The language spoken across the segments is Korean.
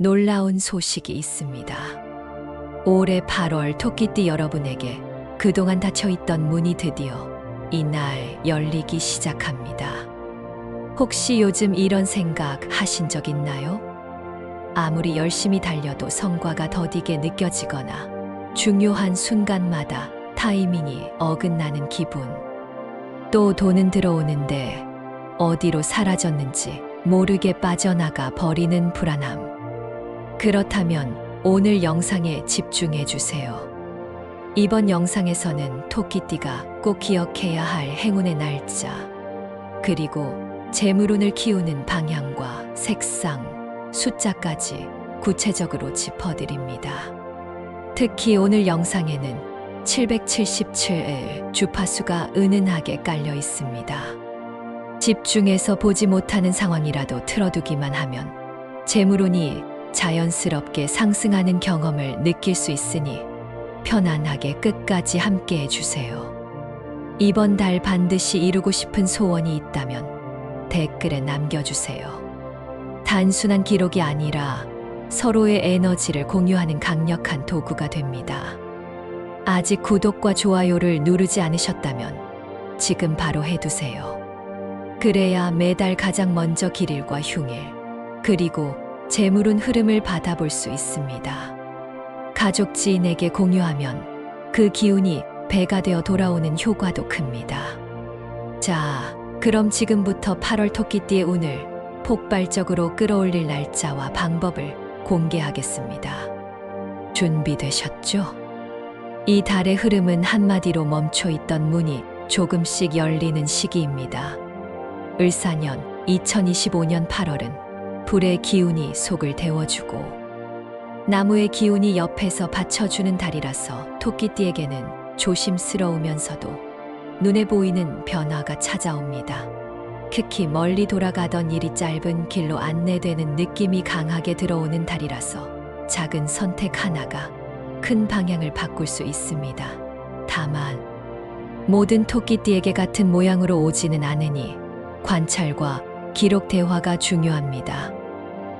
놀라운 소식이 있습니다. 올해 8월 토끼띠 여러분에게 그동안 닫혀있던 문이 드디어 이날 열리기 시작합니다. 혹시 요즘 이런 생각 하신 적 있나요? 아무리 열심히 달려도 성과가 더디게 느껴지거나 중요한 순간마다 타이밍이 어긋나는 기분. 또 돈은 들어오는데 어디로 사라졌는지 모르게 빠져나가 버리는 불안함. 그렇다면 오늘 영상에 집중해 주세요. 이번 영상에서는 토끼띠가 꼭 기억해야 할 행운의 날짜, 그리고 재물운을 키우는 방향과 색상, 숫자까지 구체적으로 짚어드립니다. 특히 오늘 영상에는 777일 주파수가 은은하게 깔려 있습니다. 집중해서 보지 못하는 상황이라도 틀어두기만 하면 재물운이 자연스럽게 상승하는 경험을 느낄 수 있으니 편안하게 끝까지 함께 해주세요. 이번 달 반드시 이루고 싶은 소원이 있다면 댓글에 남겨주세요. 단순한 기록이 아니라 서로의 에너지를 공유하는 강력한 도구가 됩니다. 아직 구독과 좋아요를 누르지 않으셨다면 지금 바로 해두세요. 그래야 매달 가장 먼저 길일과 흉일, 그리고 재물운 흐름을 받아볼 수 있습니다. 가족 지인에게 공유하면 그 기운이 배가 되어 돌아오는 효과도 큽니다. 자, 그럼 지금부터 8월 토끼띠의 운을 폭발적으로 끌어올릴 날짜와 방법을 공개하겠습니다. 준비되셨죠? 이 달의 흐름은 한마디로 멈춰 있던 문이 조금씩 열리는 시기입니다. 을사년 2025년 8월은 불의 기운이 속을 데워주고 나무의 기운이 옆에서 받쳐주는 달이라서 토끼띠에게는 조심스러우면서도 눈에 보이는 변화가 찾아옵니다. 특히 멀리 돌아가던 일이 짧은 길로 안내되는 느낌이 강하게 들어오는 달이라서 작은 선택 하나가 큰 방향을 바꿀 수 있습니다. 다만 모든 토끼띠에게 같은 모양으로 오지는 않으니 관찰과 기록 대화가 중요합니다.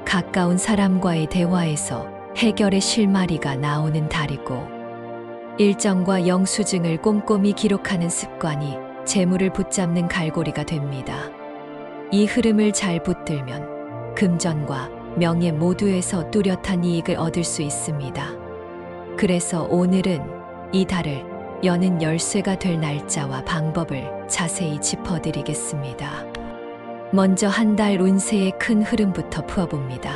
가까운 사람과의 대화에서 해결의 실마리가 나오는 달이고 일정과 영수증을 꼼꼼히 기록하는 습관이 재물을 붙잡는 갈고리가 됩니다. 이 흐름을 잘 붙들면 금전과 명예 모두에서 뚜렷한 이익을 얻을 수 있습니다. 그래서 오늘은 이 달을 여는 열쇠가 될 날짜와 방법을 자세히 짚어드리겠습니다. 먼저 한 달 운세의 큰 흐름부터 풀어봅니다.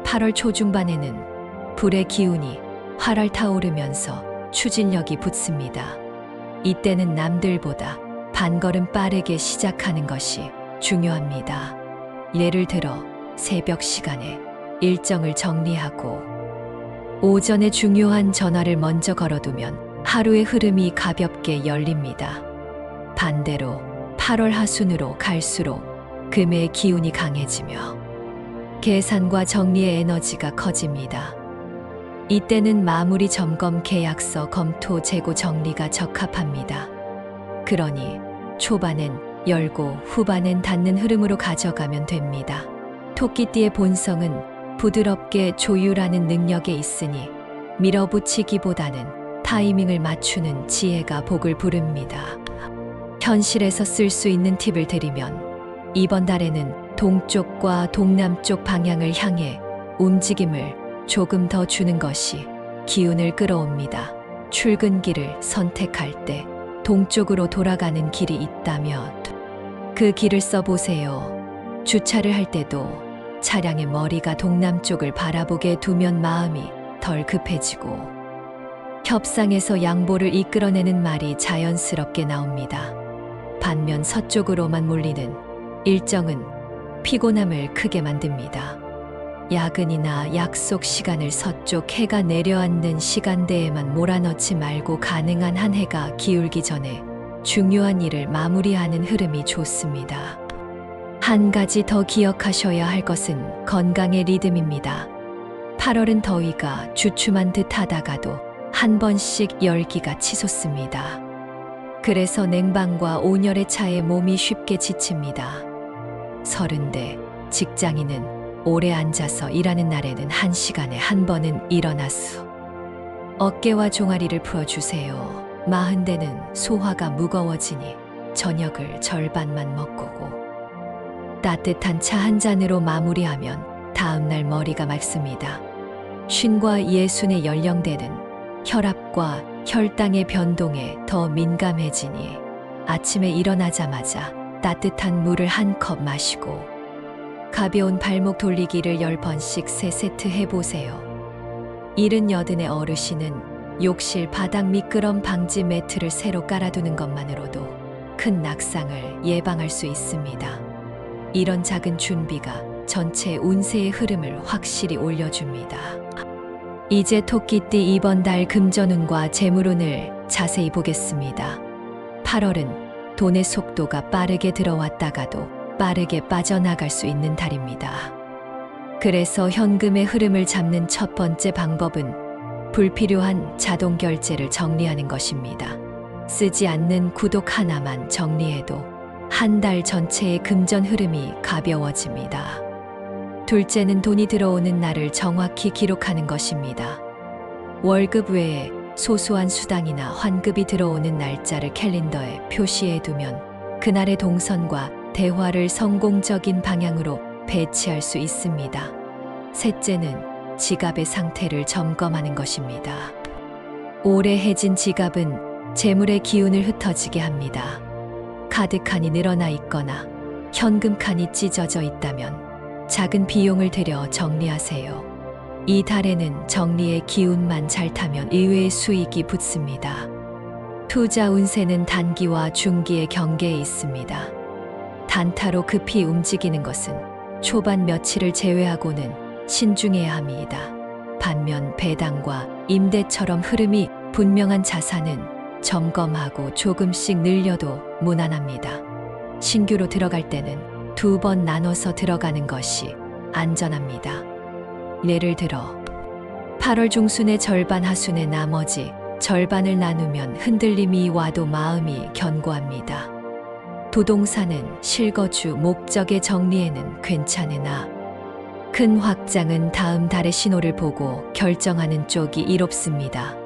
8월 초중반에는 불의 기운이 활활 타오르면서 추진력이 붙습니다. 이때는 남들보다 반걸음 빠르게 시작하는 것이 중요합니다. 예를 들어 새벽 시간에 일정을 정리하고 오전에 중요한 전화를 먼저 걸어두면 하루의 흐름이 가볍게 열립니다. 반대로 8월 하순으로 갈수록 금의 기운이 강해지며 계산과 정리의 에너지가 커집니다. 이때는 마무리 점검, 계약서 검토, 재고 정리가 적합합니다. 그러니 초반엔 열고 후반엔 닫는 흐름으로 가져가면 됩니다. 토끼띠의 본성은 부드럽게 조율하는 능력에 있으니 밀어붙이기보다는 타이밍을 맞추는 지혜가 복을 부릅니다. 현실에서 쓸 수 있는 팁을 드리면 이번 달에는 동쪽과 동남쪽 방향을 향해 움직임을 조금 더 주는 것이 기운을 끌어옵니다. 출근길을 선택할 때 동쪽으로 돌아가는 길이 있다면 그 길을 써보세요. 주차를 할 때도 차량의 머리가 동남쪽을 바라보게 두면 마음이 덜 급해지고 협상에서 양보를 이끌어내는 말이 자연스럽게 나옵니다. 반면 서쪽으로만 몰리는 일정은 피곤함을 크게 만듭니다. 야근이나 약속 시간을 서쪽 해가 내려앉는 시간대에만 몰아넣지 말고 가능한 한 해가 기울기 전에 중요한 일을 마무리하는 흐름이 좋습니다. 한 가지 더 기억하셔야 할 것은 건강의 리듬입니다. 8월은 더위가 주춤한 듯 하다가도 한 번씩 열기가 치솟습니다. 그래서 냉방과 온열의 차에 몸이 쉽게 지칩니다. 30대 직장인은 오래 앉아서 일하는 날에는 1시간에 한 번은 일어나수. 어깨와 종아리를 풀어주세요. 40대는 소화가 무거워지니 저녁을 절반만 먹고 따뜻한 차 한 잔으로 마무리하면 다음날 머리가 맑습니다. 50과 60의 연령대는 혈압과 혈당의 변동에 더 민감해지니 아침에 일어나자마자 따뜻한 물을 한 컵 마시고 가벼운 발목 돌리기를 10번씩 3세트 해보세요. 78의 어르신은 욕실 바닥 미끄럼 방지 매트를 새로 깔아두는 것만으로도 큰 낙상을 예방할 수 있습니다. 이런 작은 준비가 전체 운세의 흐름을 확실히 올려줍니다. 이제 토끼띠 이번 달 금전운과 재물운을 자세히 보겠습니다. 8월은 돈의 속도가 빠르게 들어왔다가도 빠르게 빠져나갈 수 있는 달입니다. 그래서 현금의 흐름을 잡는 첫 번째 방법은 불필요한 자동 결제를 정리하는 것입니다. 쓰지 않는 구독 하나만 정리해도 한 달 전체의 금전 흐름이 가벼워집니다. 둘째는 돈이 들어오는 날을 정확히 기록하는 것입니다. 월급 외에 소소한 수당이나 환급이 들어오는 날짜를 캘린더에 표시해 두면 그날의 동선과 대화를 성공적인 방향으로 배치할 수 있습니다. 셋째는 지갑의 상태를 점검하는 것입니다. 오래 해진 지갑은 재물의 기운을 흩어지게 합니다. 카드칸이 늘어나 있거나 현금 칸이 찢어져 있다면 작은 비용을 들여 정리하세요. 이 달에는 정리의 기운만 잘 타면 의외의 수익이 붙습니다. 투자 운세는 단기와 중기의 경계에 있습니다. 단타로 급히 움직이는 것은 초반 며칠을 제외하고는 신중해야 합니다. 반면 배당과 임대처럼 흐름이 분명한 자산은 점검하고 조금씩 늘려도 무난합니다. 신규로 들어갈 때는 2번 나눠서 들어가는 것이 안전합니다. 예를 들어 8월 중순의 절반 하순의 나머지 절반을 나누면 흔들림이 와도 마음이 견고합니다. 부동산은 실거주 목적의 정리에는 괜찮으나 큰 확장은 다음 달의 신호를 보고 결정하는 쪽이 이롭습니다.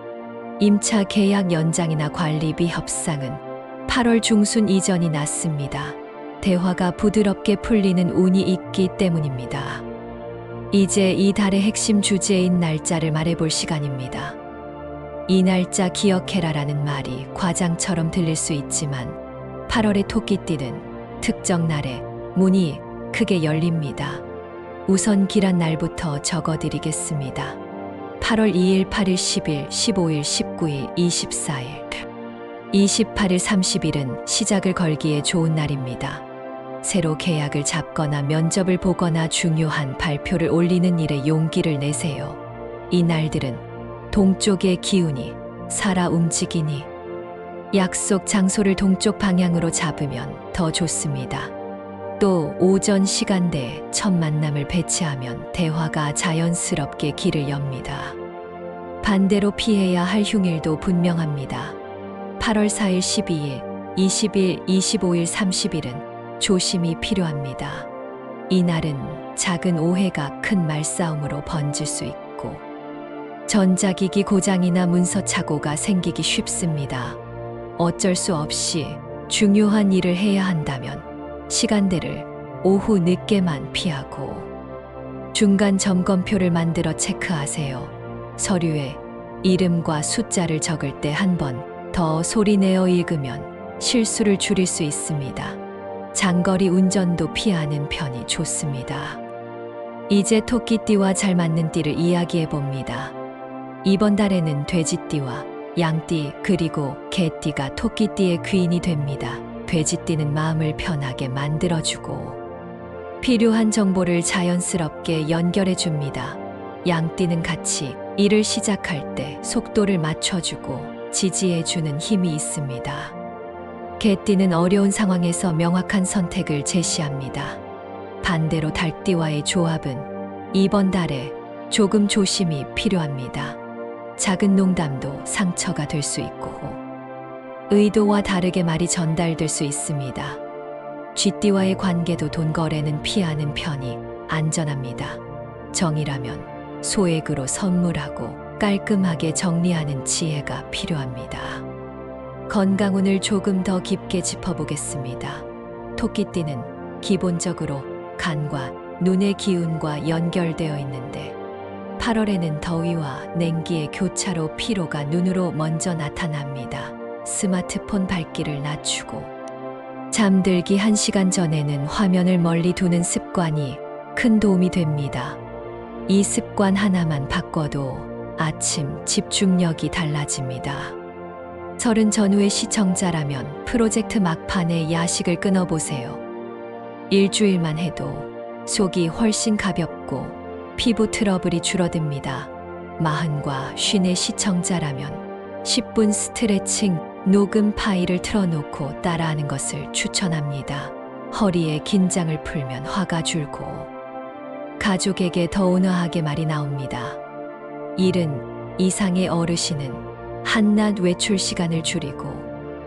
임차 계약 연장이나 관리비 협상은 8월 중순 이전이 낫습니다. 대화가 부드럽게 풀리는 운이 있기 때문입니다. 이제 이 달의 핵심 주제인 날짜를 말해볼 시간입니다. 이 날짜 기억해라라는 말이 과장처럼 들릴 수 있지만 8월의 토끼띠는 특정 날에 문이 크게 열립니다. 우선 길한 날부터 적어드리겠습니다. 8월 2일, 8일, 10일, 15일, 19일, 24일, 28일, 30일은 시작을 걸기에 좋은 날입니다. 새로 계약을 잡거나 면접을 보거나 중요한 발표를 올리는 일에 용기를 내세요. 이 날들은 동쪽의 기운이 살아 움직이니 약속 장소를 동쪽 방향으로 잡으면 더 좋습니다. 또 오전 시간대에 첫 만남을 배치하면 대화가 자연스럽게 길을 엽니다. 반대로 피해야 할 흉일도 분명합니다. 8월 4일, 12일, 20일, 25일, 30일은 조심이 필요합니다. 이날은 작은 오해가 큰 말싸움으로 번질 수 있고 전자기기 고장이나 문서 착오가 생기기 쉽습니다. 어쩔 수 없이 중요한 일을 해야 한다면 시간대를 오후 늦게만 피하고 중간 점검표를 만들어 체크하세요. 서류에 이름과 숫자를 적을 때 한 번 더 소리내어 읽으면 실수를 줄일 수 있습니다. 장거리 운전도 피하는 편이 좋습니다. 이제 토끼띠와 잘 맞는 띠를 이야기해 봅니다. 이번 달에는 돼지띠와 양띠 그리고 개띠가 토끼띠의 귀인이 됩니다. 돼지띠는 마음을 편하게 만들어주고 필요한 정보를 자연스럽게 연결해 줍니다. 양띠는 같이 일을 시작할 때 속도를 맞춰주고 지지해주는 힘이 있습니다. 개띠는 어려운 상황에서 명확한 선택을 제시합니다. 반대로 달띠와의 조합은 이번 달에 조금 조심이 필요합니다. 작은 농담도 상처가 될 수 있고 의도와 다르게 말이 전달될 수 있습니다. 쥐띠와의 관계도 돈 거래는 피하는 편이 안전합니다. 정이라면 소액으로 선물하고 깔끔하게 정리하는 지혜가 필요합니다. 건강운을 조금 더 깊게 짚어보겠습니다. 토끼띠는 기본적으로 간과 눈의 기운과 연결되어 있는데 8월에는 더위와 냉기의 교차로 피로가 눈으로 먼저 나타납니다. 스마트폰 밝기를 낮추고 잠들기 1시간 전에는 화면을 멀리 두는 습관이 큰 도움이 됩니다. 이 습관 하나만 바꿔도 아침 집중력이 달라집니다. 30 전후의 시청자라면 프로젝트 막판에 야식을 끊어보세요. 일주일만 해도 속이 훨씬 가볍고 피부 트러블이 줄어듭니다. 40과 50의 시청자라면 10분 스트레칭 녹음 파일을 틀어놓고 따라하는 것을 추천합니다. 허리에 긴장을 풀면 화가 줄고 가족에게 더 온화하게 말이 나옵니다. 70 이상의 어르신은 한낮 외출 시간을 줄이고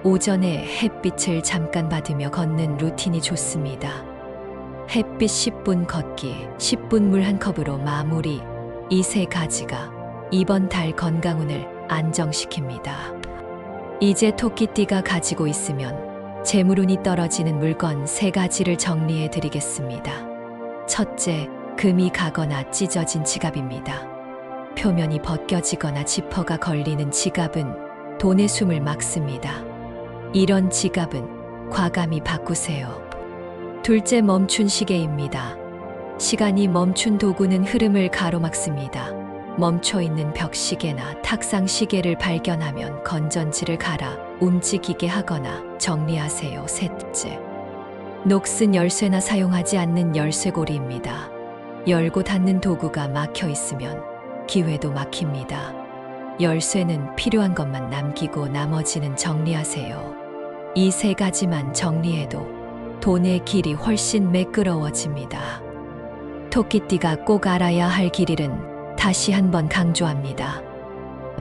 오전에 햇빛을 잠깐 받으며 걷는 루틴이 좋습니다. 햇빛 10분 걷기, 10분 물 한 컵으로 마무리. 이 세 가지가 이번 달 건강운을 안정시킵니다. 이제 토끼띠가 가지고 있으면 재물운이 떨어지는 물건 3가지를 정리해 드리겠습니다. 첫째, 금이 가거나 찢어진 지갑입니다. 표면이 벗겨지거나 지퍼가 걸리는 지갑은 돈의 숨을 막습니다. 이런 지갑은 과감히 바꾸세요. 둘째, 멈춘 시계입니다. 시간이 멈춘 도구는 흐름을 가로막습니다. 멈춰있는 벽시계나 탁상시계를 발견하면 건전지를 갈아 움직이게 하거나 정리하세요. 셋째, 녹슨 열쇠나 사용하지 않는 열쇠고리입니다. 열고 닫는 도구가 막혀 있으면 기회도 막힙니다. 열쇠는 필요한 것만 남기고 나머지는 정리하세요. 이 3가지만 정리해도 돈의 길이 훨씬 매끄러워집니다. 토끼띠가 꼭 알아야 할 길일은 다시 한번 강조합니다.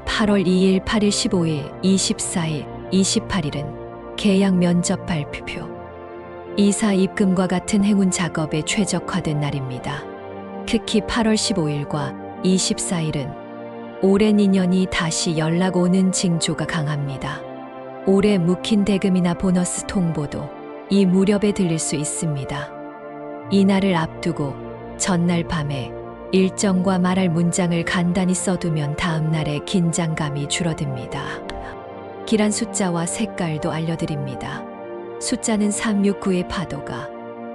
8월 2일, 8일, 15일, 24일, 28일은 계약 면접 발표, 이사 입금과 같은 행운 작업에 최적화된 날입니다. 특히 8월 15일과 24일은 오랜 인연이 다시 연락 오는 징조가 강합니다. 올해 묵힌 대금이나 보너스 통보도 이 무렵에 들릴 수 있습니다. 이날을 앞두고 전날 밤에 일정과 말할 문장을 간단히 써두면 다음 날의 긴장감이 줄어듭니다. 길한 숫자와 색깔도 알려드립니다. 숫자는 369의 파도가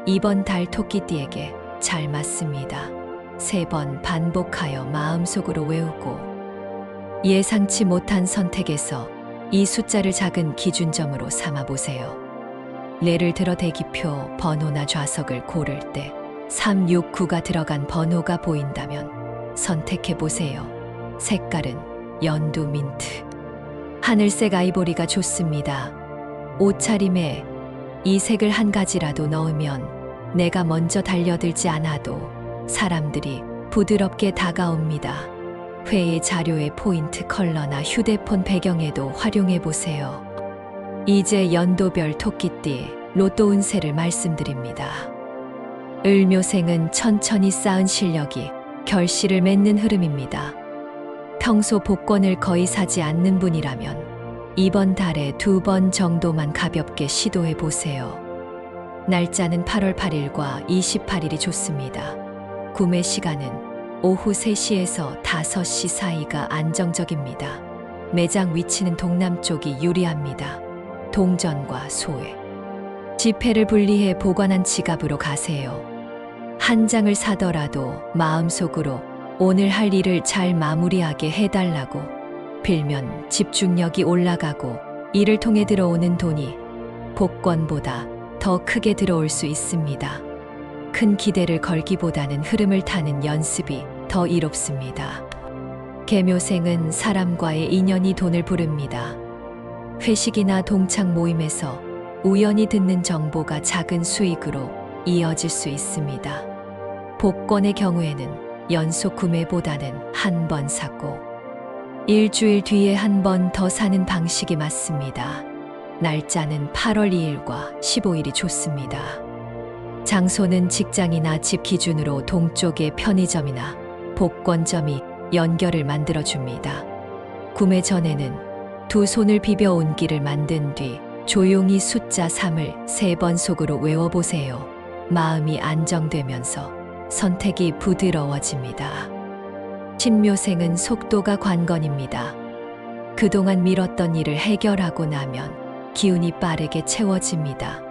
이번 달 토끼띠에게 잘 맞습니다. 3번 반복하여 마음속으로 외우고 예상치 못한 선택에서 이 숫자를 작은 기준점으로 삼아보세요. 예를 들어 대기표, 번호나 좌석을 고를 때 369가 들어간 번호가 보인다면 선택해보세요. 색깔은 연두 민트, 하늘색 아이보리가 좋습니다. 옷차림에 이 색을 한 가지라도 넣으면 내가 먼저 달려들지 않아도 사람들이 부드럽게 다가옵니다. 회의 자료의 포인트 컬러나 휴대폰 배경에도 활용해보세요. 이제 연도별 토끼띠 로또 운세를 말씀드립니다. 을묘생은 천천히 쌓은 실력이 결실을 맺는 흐름입니다. 평소 복권을 거의 사지 않는 분이라면 이번 달에 2번 정도만 가볍게 시도해보세요. 날짜는 8월 8일과 28일이 좋습니다. 구매 시간은 오후 3시에서 5시 사이가 안정적입니다. 매장 위치는 동남쪽이 유리합니다. 동전과 소외, 지폐를 분리해 보관한 지갑으로 가세요. 한 장을 사더라도 마음속으로 오늘 할 일을 잘 마무리하게 해달라고 빌면 집중력이 올라가고 이를 통해 들어오는 돈이 복권보다 더 크게 들어올 수 있습니다. 큰 기대를 걸기보다는 흐름을 타는 연습이 더 이롭습니다. 개묘생은 사람과의 인연이 돈을 부릅니다. 회식이나 동창 모임에서 우연히 듣는 정보가 작은 수익으로 이어질 수 있습니다. 복권의 경우에는 연속 구매보다는 한 번 사고 일주일 뒤에 한 번 더 사는 방식이 맞습니다. 날짜는 8월 2일과 15일이 좋습니다. 장소는 직장이나 집 기준으로 동쪽의 편의점이나 복권점이 연결을 만들어줍니다. 구매 전에는 두 손을 비벼 온기를 만든 뒤 조용히 숫자 3을 3번 속으로 외워보세요. 마음이 안정되면서 선택이 부드러워집니다. 신묘생은 속도가 관건입니다. 그동안 미뤘던 일을 해결하고 나면 기운이 빠르게 채워집니다.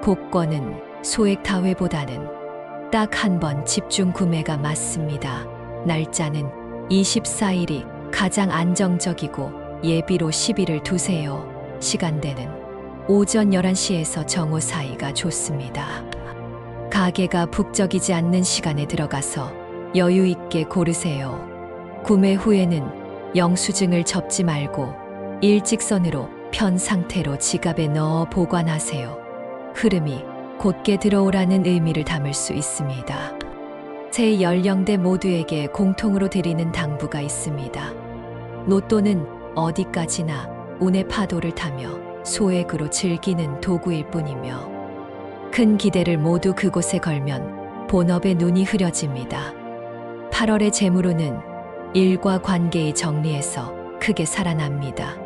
복권은 소액 다회보다는 딱 한 번 집중 구매가 맞습니다. 날짜는 24일이 가장 안정적이고 예비로 10일을 두세요. 시간대는 오전 11시에서 정오 사이가 좋습니다. 가게가 북적이지 않는 시간에 들어가서 여유 있게 고르세요. 구매 후에는 영수증을 접지 말고 일직선으로 편 상태로 지갑에 넣어 보관하세요. 흐름이 곧게 들어오라는 의미를 담을 수 있습니다. 세 연령대 모두에게 공통으로 드리는 당부가 있습니다. 로또는 어디까지나 운의 파도를 타며 소액으로 즐기는 도구일 뿐이며 큰 기대를 모두 그곳에 걸면 본업에 눈이 흐려집니다. 8월의 재물운은 일과 관계의 정리에서 크게 살아납니다.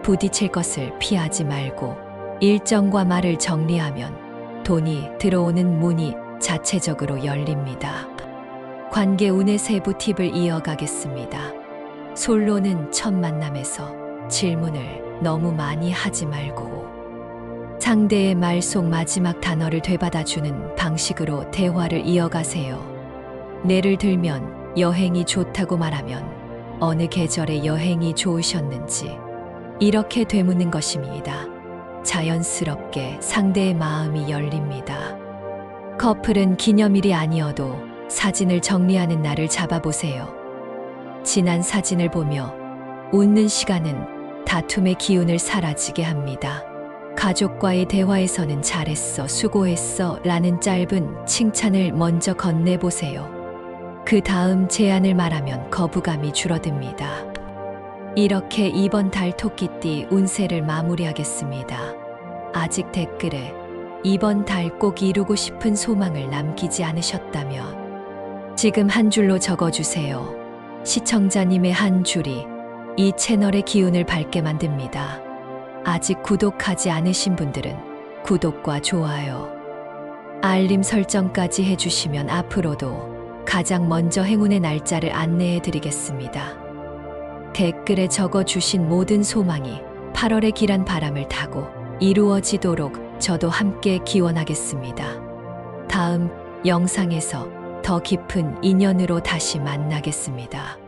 부딪힐 것을 피하지 말고 일정과 말을 정리하면 돈이 들어오는 문이 자체적으로 열립니다. 관계 운의 세부 팁을 이어가겠습니다. 솔로는 첫 만남에서 질문을 너무 많이 하지 말고 상대의 말 속 마지막 단어를 되받아주는 방식으로 대화를 이어가세요. 예를 들면 여행이 좋다고 말하면 어느 계절에 여행이 좋으셨는지 이렇게 되묻는 것입니다. 자연스럽게 상대의 마음이 열립니다. 커플은 기념일이 아니어도 사진을 정리하는 날을 잡아보세요. 지난 사진을 보며 웃는 시간은 다툼의 기운을 사라지게 합니다. 가족과의 대화에서는 잘했어, 수고했어 라는 짧은 칭찬을 먼저 건네보세요. 그 다음 제안을 말하면 거부감이 줄어듭니다. 이렇게 이번 달 토끼띠 운세를 마무리하겠습니다. 아직 댓글에 이번 달 꼭 이루고 싶은 소망을 남기지 않으셨다면 지금 한 줄로 적어주세요. 시청자님의 한 줄이 이 채널의 기운을 밝게 만듭니다. 아직 구독하지 않으신 분들은 구독과 좋아요, 알림 설정까지 해주시면 앞으로도 가장 먼저 행운의 날짜를 안내해 드리겠습니다. 댓글에 적어주신 모든 소망이 8월의 길한 바람을 타고 이루어지도록 저도 함께 기원하겠습니다. 다음 영상에서 더 깊은 인연으로 다시 만나겠습니다.